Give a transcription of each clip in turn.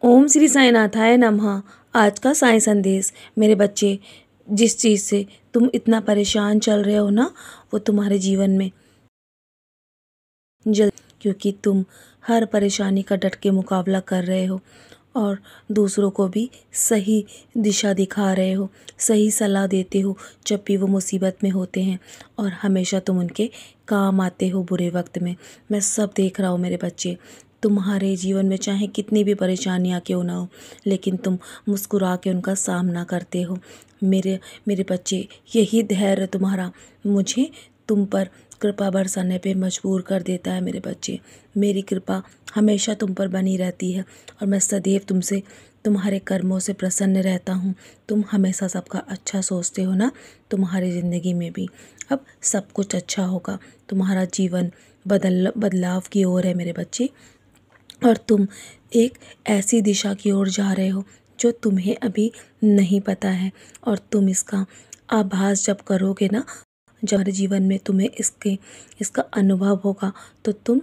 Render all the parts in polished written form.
ओम श्री साईनाथाय नमः। आज का साई संदेश। मेरे बच्चे, जिस चीज़ से तुम इतना परेशान चल रहे हो ना, वो तुम्हारे जीवन में जल्द, क्योंकि तुम हर परेशानी का डट के मुकाबला कर रहे हो और दूसरों को भी सही दिशा दिखा रहे हो, सही सलाह देते हो जब भी वो मुसीबत में होते हैं, और हमेशा तुम उनके काम आते हो बुरे वक्त में। मैं सब देख रहा हूँ मेरे बच्चे। तुम्हारे जीवन में चाहे कितनी भी परेशानियाँ क्यों ना हो, लेकिन तुम मुस्कुरा के उनका सामना करते हो। मेरे मेरे बच्चे, यही धैर्य तुम्हारा मुझे तुम पर कृपा बरसाने पे मजबूर कर देता है। मेरे बच्चे, मेरी कृपा हमेशा तुम पर बनी रहती है और मैं सदैव तुमसे, तुम्हारे कर्मों से प्रसन्न रहता हूँ। तुम हमेशा सबका अच्छा सोचते हो ना, तुम्हारी ज़िंदगी में भी अब सब कुछ अच्छा होगा। तुम्हारा जीवन बदलाव की ओर है मेरे बच्चे, और तुम एक ऐसी दिशा की ओर जा रहे हो जो तुम्हें अभी नहीं पता है, और तुम इसका आभास जब करोगे ना, जब हमारे जीवन में तुम्हें इसका अनुभव होगा, तो तुम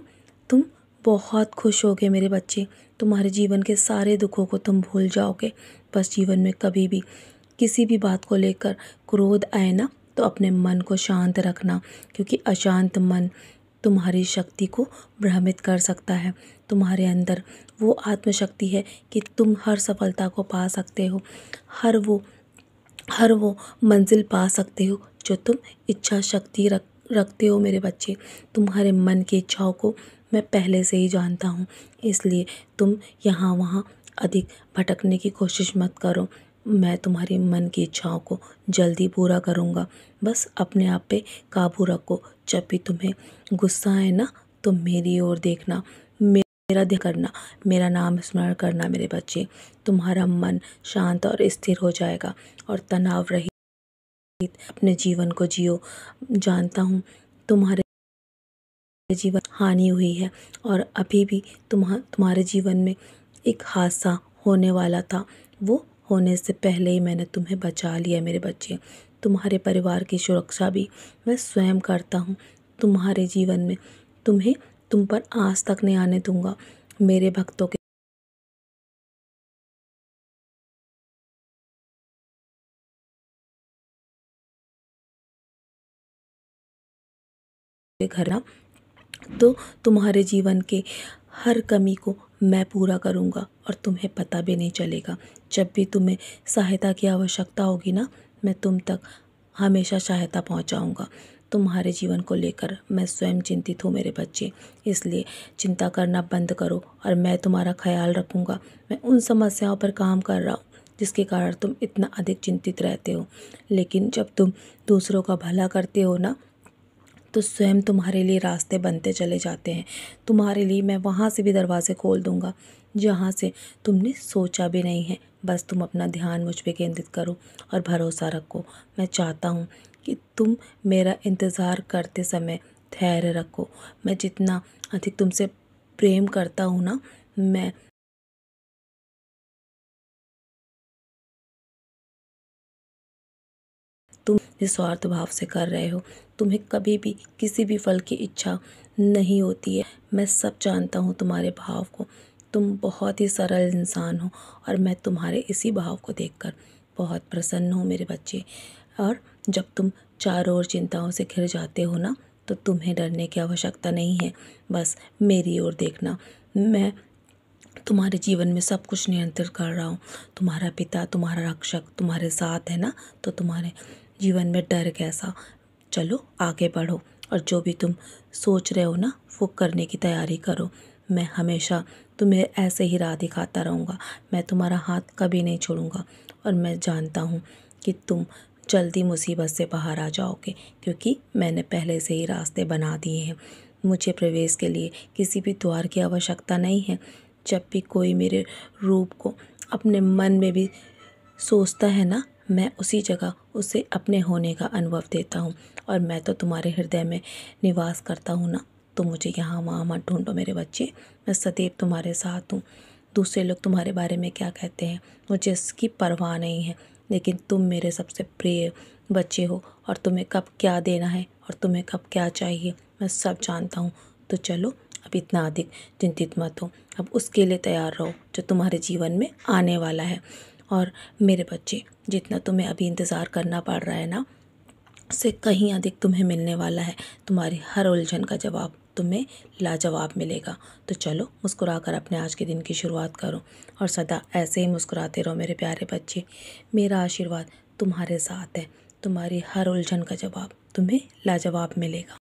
बहुत खुश होगे मेरे बच्चे। तुम्हारे जीवन के सारे दुखों को तुम भूल जाओगे। बस जीवन में कभी भी किसी भी बात को लेकर क्रोध आए ना, तो अपने मन को शांत रखना, क्योंकि अशांत मन तुम्हारी शक्ति को भ्रमित कर सकता है। तुम्हारे अंदर वो आत्मशक्ति है कि तुम हर सफलता को पा सकते हो, हर वो मंजिल पा सकते हो जो तुम इच्छा शक्ति रखते हो मेरे बच्चे। तुम्हारे मन की इच्छाओं को मैं पहले से ही जानता हूँ, इसलिए तुम यहाँ वहाँ अधिक भटकने की कोशिश मत करो। मैं तुम्हारी मन की इच्छाओं को जल्दी पूरा करूँगा। बस अपने आप पे काबू रखो। जब भी तुम्हें गुस्सा आए ना, तो मेरी ओर देखना, मेरा ध्यान करना, मेरा नाम स्मरण करना मेरे बच्चे। तुम्हारा मन शांत और स्थिर हो जाएगा और तनाव रहित अपने जीवन को जियो। जानता हूँ तुम्हारे जीवन हानि हुई है, और अभी भी तुम्हारे जीवन में एक हादसा होने वाला था। वो होने से पहले ही मैंने तुम्हें बचा लिया मेरे बच्चे। तुम्हारे परिवार की सुरक्षा भी मैं स्वयं करता हूँ। तुम्हारे जीवन में तुम पर आँच तक नहीं आने दूंगा। मेरे भक्तों के घर ना, तो तुम्हारे जीवन के हर कमी को मैं पूरा करूँगा और तुम्हें पता भी नहीं चलेगा। जब भी तुम्हें सहायता की आवश्यकता होगी ना, मैं तुम तक हमेशा सहायता पहुँचाऊँगा। तुम्हारे जीवन को लेकर मैं स्वयं चिंतित हूँ मेरे बच्चे, इसलिए चिंता करना बंद करो और मैं तुम्हारा ख्याल रखूँगा। मैं उन समस्याओं पर काम कर रहा हूँ जिसके कारण तुम इतना अधिक चिंतित रहते हो, लेकिन जब तुम दूसरों का भला करते हो ना, तो स्वयं तुम्हारे लिए रास्ते बनते चले जाते हैं। तुम्हारे लिए मैं वहाँ से भी दरवाज़े खोल दूँगा जहाँ से तुमने सोचा भी नहीं है। बस तुम अपना ध्यान मुझ पे केंद्रित करो और भरोसा रखो। मैं चाहता हूँ कि तुम मेरा इंतज़ार करते समय धैर्य रखो। मैं जितना अधिक तुमसे प्रेम करता हूँ ना, मैं तुम निस्वार्थ भाव से कर रहे हो। तुम्हें कभी भी किसी भी फल की इच्छा नहीं होती है। मैं सब जानता हूँ तुम्हारे भाव को। तुम बहुत ही सरल इंसान हो और मैं तुम्हारे इसी भाव को देखकर बहुत प्रसन्न हूँ मेरे बच्चे। और जब तुम चारों ओर चिंताओं से घिर जाते हो ना, तो तुम्हें डरने की आवश्यकता नहीं है। बस मेरी ओर देखना। मैं तुम्हारे जीवन में सब कुछ नियंत्रित कर रहा हूँ। तुम्हारा पिता, तुम्हारा रक्षक तुम्हारे साथ है ना, तो तुम्हारे जीवन में डर कैसा। चलो आगे बढ़ो, और जो भी तुम सोच रहे हो ना, वो करने की तैयारी करो। मैं हमेशा तुम्हें ऐसे ही राह दिखाता रहूँगा। मैं तुम्हारा हाथ कभी नहीं छोड़ूंगा, और मैं जानता हूँ कि तुम जल्दी मुसीबत से बाहर आ जाओगे, क्योंकि मैंने पहले से ही रास्ते बना दिए हैं। मुझे प्रवेश के लिए किसी भी द्वार की आवश्यकता नहीं है। जब भी कोई मेरे रूप को अपने मन में भी सोचता है ना, मैं उसी जगह उसे अपने होने का अनुभव देता हूँ। और मैं तो तुम्हारे हृदय में निवास करता हूँ ना, तो मुझे यहाँ वहाँ मत ढूंढो मेरे बच्चे। मैं सदैव तुम्हारे साथ हूँ। दूसरे लोग तुम्हारे बारे में क्या कहते हैं मुझे इसकी परवाह नहीं है, लेकिन तुम मेरे सबसे प्रिय बच्चे हो, और तुम्हें कब क्या देना है और तुम्हें कब क्या चाहिए मैं सब जानता हूँ। तो चलो अब इतना अधिक चिंतित मत हो, अब उसके लिए तैयार रहो जो तुम्हारे जीवन में आने वाला है। और मेरे बच्चे, जितना तुम्हें अभी इंतज़ार करना पड़ रहा है ना, उससे कहीं अधिक तुम्हें मिलने वाला है। तुम्हारी हर उलझन का जवाब तुम्हें लाजवाब मिलेगा। तो चलो मुस्कुरा कर अपने आज के दिन की शुरुआत करो और सदा ऐसे ही मुस्कुराते रहो मेरे प्यारे बच्चे। मेरा आशीर्वाद तुम्हारे साथ है। तुम्हारी हर उलझन का जवाब तुम्हें लाजवाब मिलेगा।